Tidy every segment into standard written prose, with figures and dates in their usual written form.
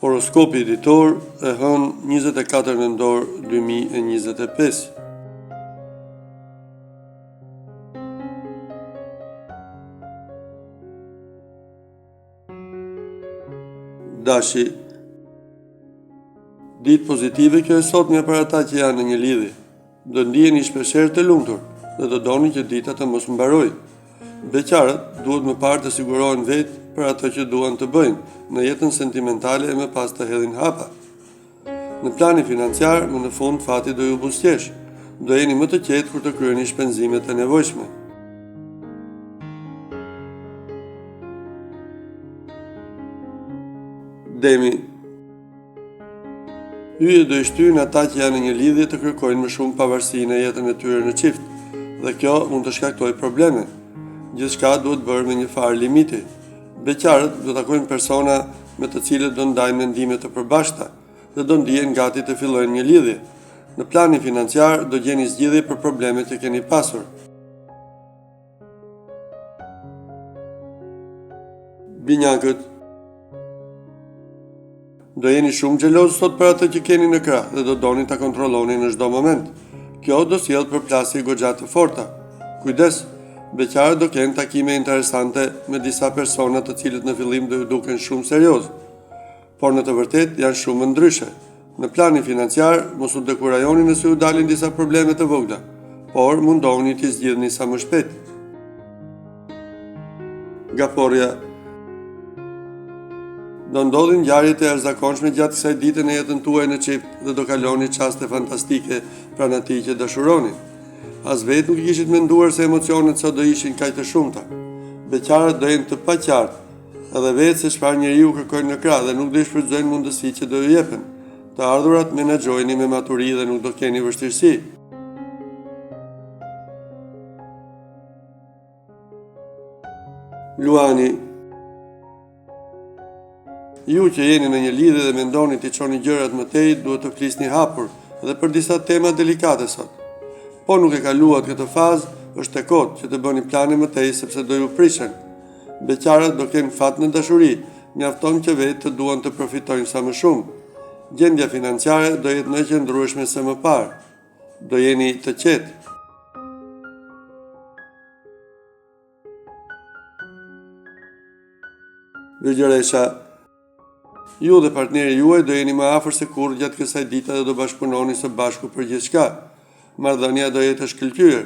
Horoskopi ditor e hënë 24 nëntor 2025. Dashi, ditë pozitive kjo e sotme për ata që janë në një lidhje. Do ndiheni shpeshherë të lumtur dhe do doni që dita të mos mbarojë. Beqarët duhet më parë të sigurohen vetë për atë që duan të bëjnë në jetën sentimentale e më pas të hedhin hapa. Në planin financiar, më në fund fati do ju buzëqesh. Do jeni më të qetë kur të kryeni shpenzimet e nevojshme. Demi, hyje do i shtyn ata që janë në një lidhje të kërkojnë më shumë pavarësi në jetën e tyre në çift, dhe kjo mund të shkaktojë probleme. Gjithçka duhet bërë me një farë limiti. Beqarët do takojnë persona me të cilët do ndajnë mendime të përbashkëta dhe do ndihen gati të fillojnë një lidhje. Në planin financiar do gjeni zgjidhje për problemet që keni pasur. Binjakët, do jeni shumë xheloz sot për atë që keni në krah dhe do doni ta kontrolloni në çdo moment. Kjo do sjellë përplasje goxha të forta. Kujdes, beqarët do kenë takime interesante me disa persona të cilët në fillim do ju duken shumë serioz, por në të vërtetë janë shumë ndryshe. Në planin financiar, mos u dekurajoni nëse ju dalin disa probleme të vogla, por mundohuni t'i zgjidhni sa më shpejt. Gaporja, do ndodhin ngjarje të jashtëzakonshme gjatë kësaj dite në jetën tuaj në çift dhe do kaloni çaste fantastike pranë atij që dashuroni. As vetë nuk i kishit menduar se emocionet sot do ishin kaq të shumta. Beqarët do jenë të paqartë, edhe vetë se çfarë njeriu kërkojnë në krah dhe nuk do i shfrytëzojnë mundësitë që do ju jepen. Të ardhurat menaxhojeni me maturi dhe nuk do keni vështirësi. Luani, ju që jeni në një lidhje dhe mendoni t'i çoni gjërat më tej, duhet të flisni hapur dhe për disa tema delikate sot. Po nuk e kaluat këtë fazë, është e kotë që të bëni plane më tej sepse do ju prishen. Beqarët do kenë fat në dashuri, mjafton që vetë të duan të përfitojnë sa më shumë. Gjendja financiare do jetë më e qëndrueshme se më parë. Do jeni të qetë. Virgjëresha, ju dhe partneri juaj do jeni më afër se kurrë gjatë kësaj dite dhe do bashkëpunoni së bashku për gjithçka. Marrëdhënia do jetë e shkëlqyer.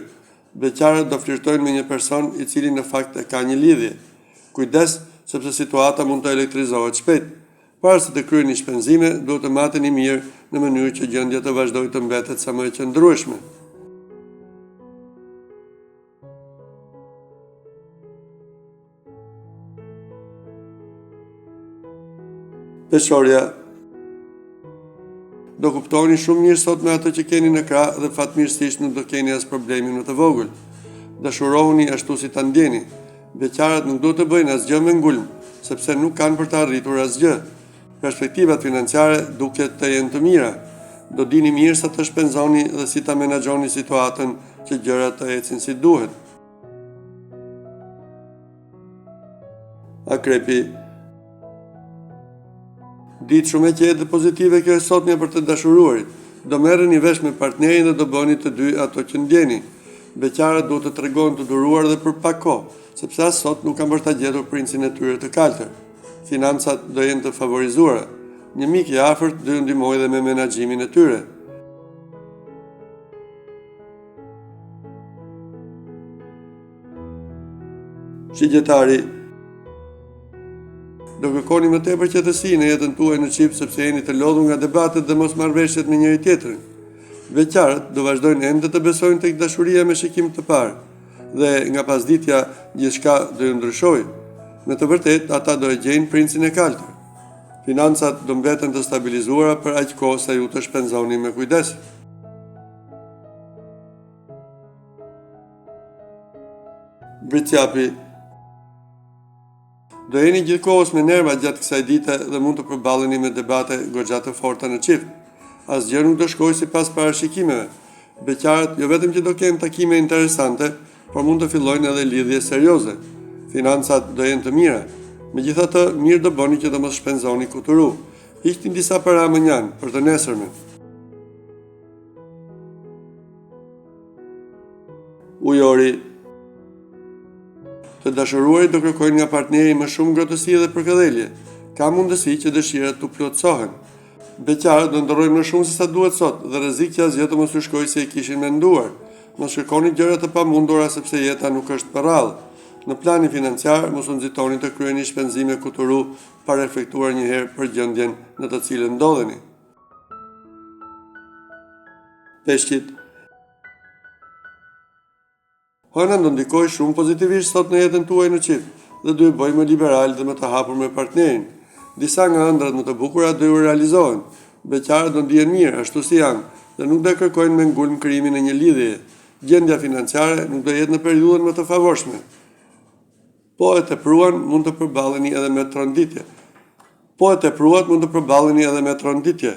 Beqarët do flirtojnë me një person i cili në fakt e ka një lidhje. Kujdes, sepse situata mund të elektrizohet shpejt. Para se të kryeni shpenzime, duhet të mateni mirë në mënyrë që gjendja të vazhdojë të mbetet sa më e qëndrueshme. Peshorja, do kuptoni shumë mirë sot me atë që keni në krah dhe fatmirësisht nuk do keni as problemi më të vogël. Dashurohuni ashtu si ta ndjeni. Beqarët nuk do të bëjnë asgjë me ngulm, sepse nuk kanë për të arritur asgjë. Perspektivat financiare duket të jenë të mira. Do dini mirë sa të shpenzoni dhe si ta menaxhoni situatën që gjërat të ecin si duhet. Akrepi, ditë shumë e qetë dhe pozitive kjo e sotme për të dashuruarit. Do merreni vesh me partnerin dhe do bëni të dy ato që ndjeni. Beqarët duhet të tregojnë të duruar dhe për pak kohë, sepse as sot nuk kanë për ta gjetur princin e tyre të kaltër. Financat do jenë të favorizuara. Një mik i afërt do ju ndihmojë dhe me menaxhimin e tyre. Shigjetari, do kërkoni më tepër qetësi në jetën tuaj në çift sepse jeni të lodhur nga debatet dhe mosmarrveshjet me njëri tjetrin. Beqarët do vazhdojnë ende të besojnë tek dashuria me shikim të parë dhe nga pasditja gjithçka do ju ndryshojë. Me të vërtetë ata do e gjejnë princin e kaltër. Financat do mbeten të stabilizuara për aq kohë sa ju të shpenzoni me kujdes. Britsjapi, do jeni gjithkohës me nerva gjatë kësaj dite dhe mund të përballeni me debate goxha të forta në çift. Asgjë nuk do shkojë sipas parashikimeve. Beqarët jo vetëm që do kenë takime interesante, por mund të fillojnë edhe lidhje serioze. Financat do jenë të mira. Megjithatë, mirë do bëni që të mos shpenzoni kuturu. Hiqni disa para mënjan për të nesërmen. Ujori. Të dashuruarit do kërkojnë nga partneri më shumë ngrohtësi dhe përkëdhelje. Ka mundësi që dëshirat të plotësohen. Beqarët do ndorrojnë më shumë se sa duhet sot dhe rrezik që asgjë të mos u shkojë se i kishin menduar. Mos shkërkoni gjëra të pamundura sepse jeta nuk është për rrallë. Në planin financiar, mos u nxitoni të kryeni shpenzime kuturu pa reflektuar një herë për gjendjen në të cilën ndodheni. Peshqit. Hëna do ndikojë shumë pozitivisht sot në jetën tuaj në çift dhe do ju bëjë më liberal dhe më të hapur me partnerin. Disa nga ëndrat më të bukura do ju realizohen. Beqarët do ndihen mirë ashtu si janë dhe nuk do kërkojnë me ngulm krijimin e një lidhjeje. Gjendja financiare nuk do jetë në periudhën më të favorshme. Po e tepruan mund të përballeni edhe me tronditje.